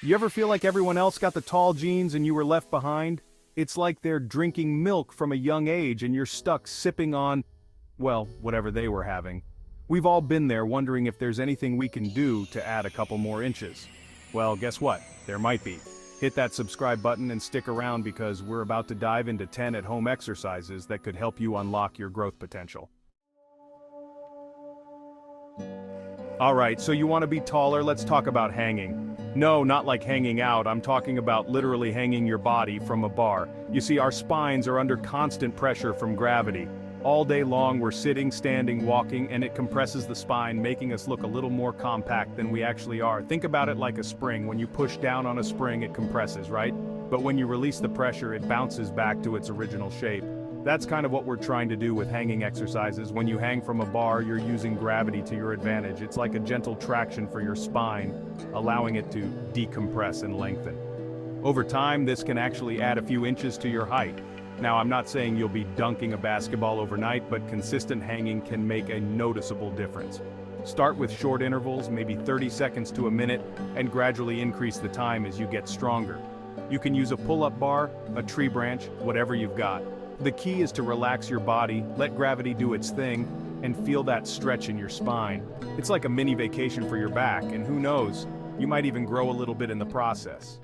You ever feel like everyone else got the tall genes and you were left behind? It's like they're drinking milk from a young age and you're stuck sipping on, well, whatever they were having. We've all been there wondering if there's anything we can do to add a couple more inches. Well, guess what? There might be. Hit that subscribe button and stick around because we're about to dive into 10 at-home exercises that could help you unlock your growth potential. Alright, so you want to be taller? Let's talk about hanging. No, not like hanging out, I'm talking about literally hanging your body from a bar. You see, our spines are under constant pressure from gravity. All day long we're sitting, standing, walking, and it compresses the spine, making us look a little more compact than we actually are. Think about it like a spring. When you push down on a spring, it compresses, right? But when you release the pressure, it bounces back to its original shape. That's kind of what we're trying to do with hanging exercises. When you hang from a bar, you're using gravity to your advantage. It's like a gentle traction for your spine, allowing it to decompress and lengthen. Over time, this can actually add a few inches to your height. Now, I'm not saying you'll be dunking a basketball overnight, but consistent hanging can make a noticeable difference. Start with short intervals, maybe 30 seconds to a minute, and gradually increase the time as you get stronger. You can use a pull-up bar, a tree branch, whatever you've got. The key is to relax your body, let gravity do its thing, and feel that stretch in your spine. It's like a mini vacation for your back, and who knows, you might even grow a little bit in the process.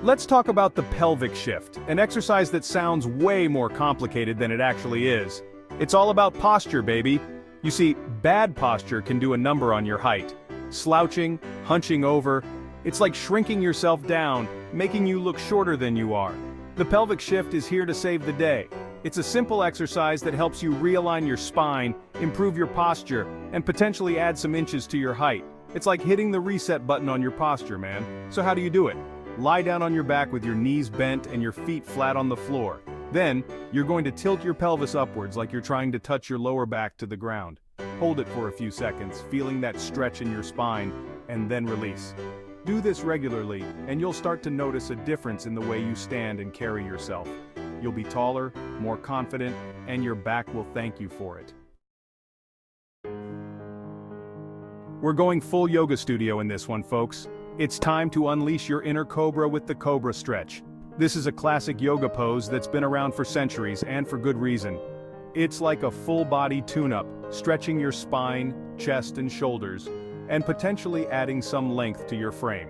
Let's talk about the pelvic shift, an exercise that sounds way more complicated than it actually is. It's all about posture, baby. You see, bad posture can do a number on your height. Slouching, hunching over, it's like shrinking yourself down, making you look shorter than you are. The pelvic shift is here to save the day. It's a simple exercise that helps you realign your spine, improve your posture, and potentially add some inches to your height. It's like hitting the reset button on your posture, man. So how do you do it? Lie down on your back with your knees bent and your feet flat on the floor. Then, you're going to tilt your pelvis upwards like you're trying to touch your lower back to the ground. Hold it for a few seconds, feeling that stretch in your spine, and then release. Do this regularly, and you'll start to notice a difference in the way you stand and carry yourself. You'll be taller, more confident, and your back will thank you for it. We're going full yoga studio in this one, folks. It's time to unleash your inner cobra with the Cobra Stretch. This is a classic yoga pose that's been around for centuries, and for good reason. It's like a full-body tune-up, stretching your spine, chest, and shoulders, and potentially adding some length to your frame.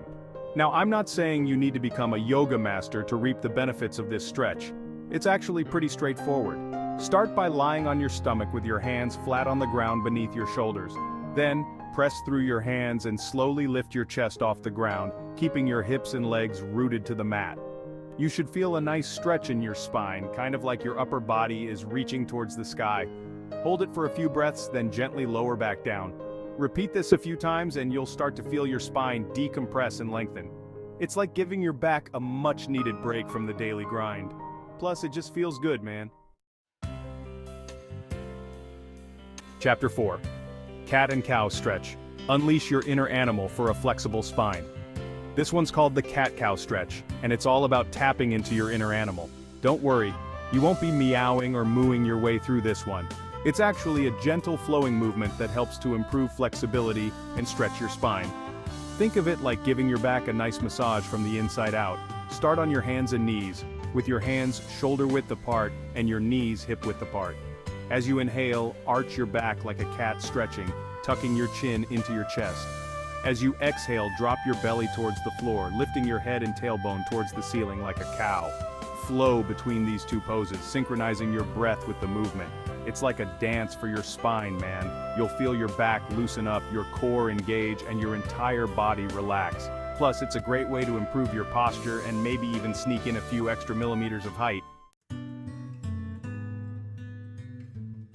Now, I'm not saying you need to become a yoga master to reap the benefits of this stretch. It's actually pretty straightforward. Start by lying on your stomach with your hands flat on the ground beneath your shoulders. Then, press through your hands and slowly lift your chest off the ground, keeping your hips and legs rooted to the mat. You should feel a nice stretch in your spine, kind of like your upper body is reaching towards the sky. Hold it for a few breaths, then gently lower back down. Repeat this a few times and you'll start to feel your spine decompress and lengthen. It's like giving your back a much-needed break from the daily grind. Plus, it just feels good, man. Chapter 4. Cat and Cow Stretch. Unleash your inner animal for a flexible spine. This one's called the cat-cow stretch, and it's all about tapping into your inner animal. Don't worry, you won't be meowing or mooing your way through this one. It's actually a gentle flowing movement that helps to improve flexibility and stretch your spine. Think of it like giving your back a nice massage from the inside out. Start on your hands and knees, with your hands shoulder width apart and your knees hip width apart. As you inhale, arch your back like a cat stretching, tucking your chin into your chest. As you exhale, drop your belly towards the floor, lifting your head and tailbone towards the ceiling like a cow. Flow between these two poses, synchronizing your breath with the movement. It's like a dance for your spine, man. You'll feel your back loosen up, your core engage, and your entire body relax. Plus, it's a great way to improve your posture and maybe even sneak in a few extra millimeters of height.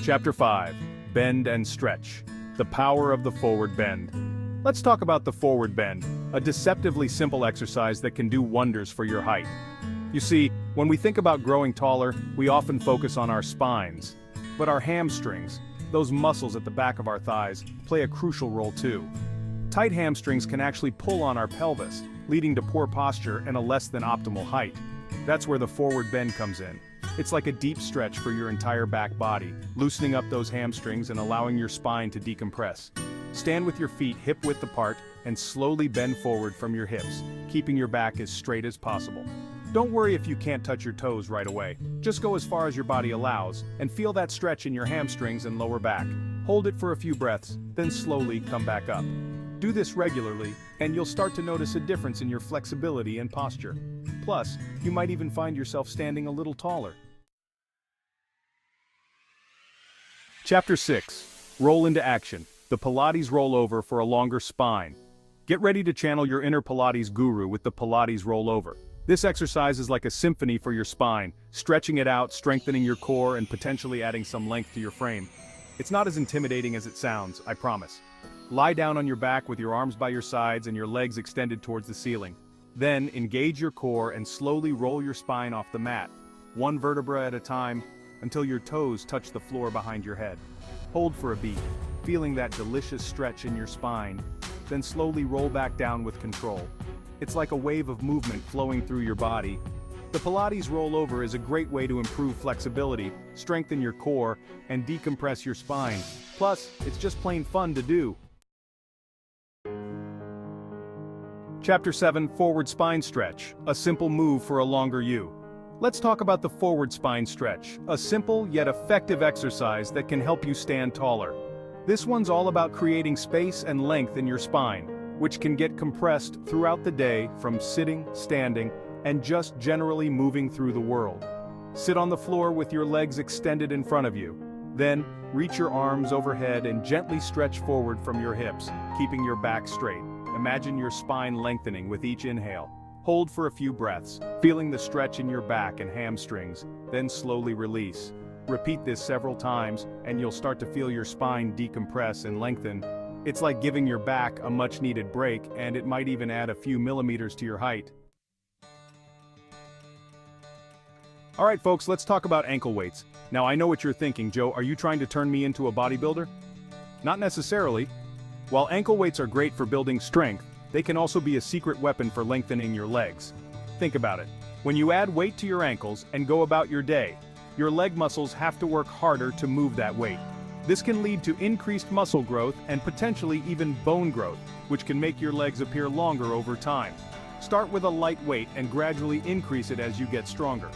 Chapter 5. Bend and Stretch. The power of the forward bend. Let's talk about the forward bend, a deceptively simple exercise that can do wonders for your height. You see, when we think about growing taller, we often focus on our spines. But our hamstrings, those muscles at the back of our thighs, play a crucial role too. Tight hamstrings can actually pull on our pelvis, leading to poor posture and a less than optimal height. That's where the forward bend comes in. It's like a deep stretch for your entire back body, loosening up those hamstrings and allowing your spine to decompress. Stand with your feet hip-width apart and slowly bend forward from your hips, keeping your back as straight as possible. Don't worry if you can't touch your toes right away. Just go as far as your body allows and feel that stretch in your hamstrings and lower back. Hold it for a few breaths, then slowly come back up. Do this regularly, and you'll start to notice a difference in your flexibility and posture. Plus, you might even find yourself standing a little taller. Chapter 6. Roll into action. The Pilates Roll Over for a longer spine. Get ready to channel your inner Pilates guru with the Pilates Roll Over. This exercise is like a symphony for your spine, stretching it out, strengthening your core, and potentially adding some length to your frame. It's not as intimidating as it sounds, I promise. Lie down on your back with your arms by your sides and your legs extended towards the ceiling. Then, engage your core and slowly roll your spine off the mat, one vertebra at a time, until your toes touch the floor behind your head. Hold for a beat, feeling that delicious stretch in your spine, then slowly roll back down with control. It's like a wave of movement flowing through your body. The Pilates Roll Over is a great way to improve flexibility, strengthen your core, and decompress your spine. Plus, it's just plain fun to do. Chapter 7. Forward Spine Stretch, a simple move for a longer you. Let's talk about the forward spine stretch, a simple yet effective exercise that can help you stand taller. This one's all about creating space and length in your spine, which can get compressed throughout the day from sitting, standing, and just generally moving through the world. Sit on the floor with your legs extended in front of you. Then, reach your arms overhead and gently stretch forward from your hips, keeping your back straight. Imagine your spine lengthening with each inhale. Hold for a few breaths, feeling the stretch in your back and hamstrings, then slowly release. Repeat this several times, and you'll start to feel your spine decompress and lengthen. It's like giving your back a much-needed break, and it might even add a few millimeters to your height. Alright folks, let's talk about ankle weights. Now I know what you're thinking, Joe, are you trying to turn me into a bodybuilder? Not necessarily. While ankle weights are great for building strength, they can also be a secret weapon for lengthening your legs. Think about it. When you add weight to your ankles and go about your day, your leg muscles have to work harder to move that weight. This can lead to increased muscle growth and potentially even bone growth, which can make your legs appear longer over time. Start with a light weight and gradually increase it as you get stronger.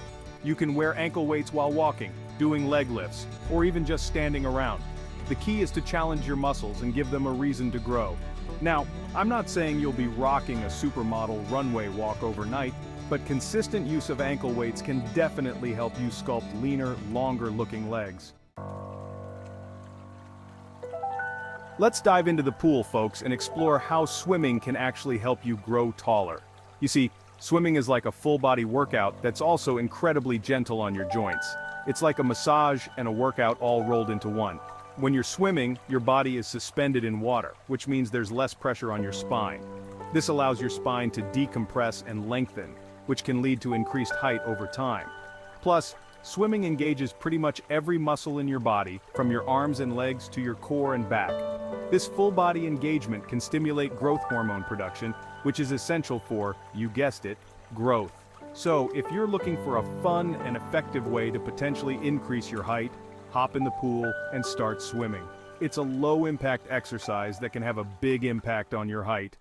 You can wear ankle weights while walking, doing leg lifts, or even just standing around. The key is to challenge your muscles and give them a reason to grow. Now, I'm not saying you'll be rocking a supermodel runway walk overnight, but consistent use of ankle weights can definitely help you sculpt leaner, longer-looking legs. Let's dive into the pool, folks, and explore how swimming can actually help you grow taller. You see, swimming is like a full-body workout that's also incredibly gentle on your joints. It's like a massage and a workout all rolled into one. When you're swimming, your body is suspended in water, which means there's less pressure on your spine. This allows your spine to decompress and lengthen, which can lead to increased height over time. Plus, swimming engages pretty much every muscle in your body, from your arms and legs to your core and back. This full-body engagement can stimulate growth hormone production, which is essential for, you guessed it, growth. So, if you're looking for a fun and effective way to potentially increase your height, hop in the pool and start swimming. It's a low-impact exercise that can have a big impact on your height.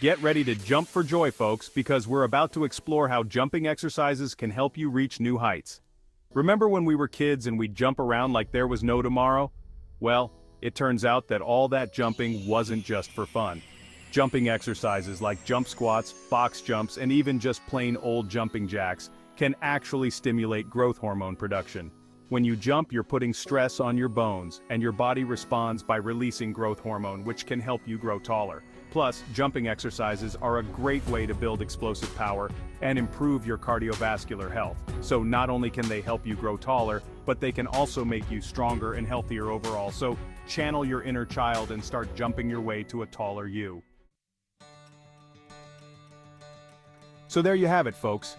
Get ready to jump for joy, folks, because we're about to explore how jumping exercises can help you reach new heights. Remember when we were kids and we'd jump around like there was no tomorrow? Well, it turns out that all that jumping wasn't just for fun. Jumping exercises like jump squats, box jumps, and even just plain old jumping jacks can actually stimulate growth hormone production. When you jump, you're putting stress on your bones, and your body responds by releasing growth hormone, which can help you grow taller. Plus, jumping exercises are a great way to build explosive power and improve your cardiovascular health. So not only can they help you grow taller, but they can also make you stronger and healthier overall. So channel your inner child and start jumping your way to a taller you. So there you have it, folks.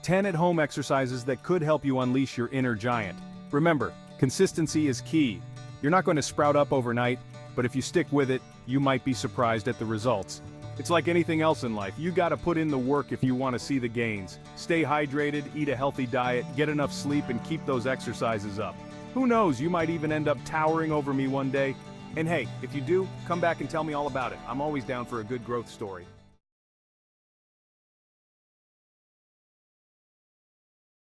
10 at-home exercises that could help you unleash your inner giant. Remember, consistency is key. You're not going to sprout up overnight, but if you stick with it, you might be surprised at the results. It's like anything else in life, you gotta put in the work if you want to see the gains. Stay hydrated, eat a healthy diet, get enough sleep, and keep those exercises up. Who knows, you might even end up towering over me one day. And hey, if you do, come back and tell me all about it. I'm always down for a good growth story.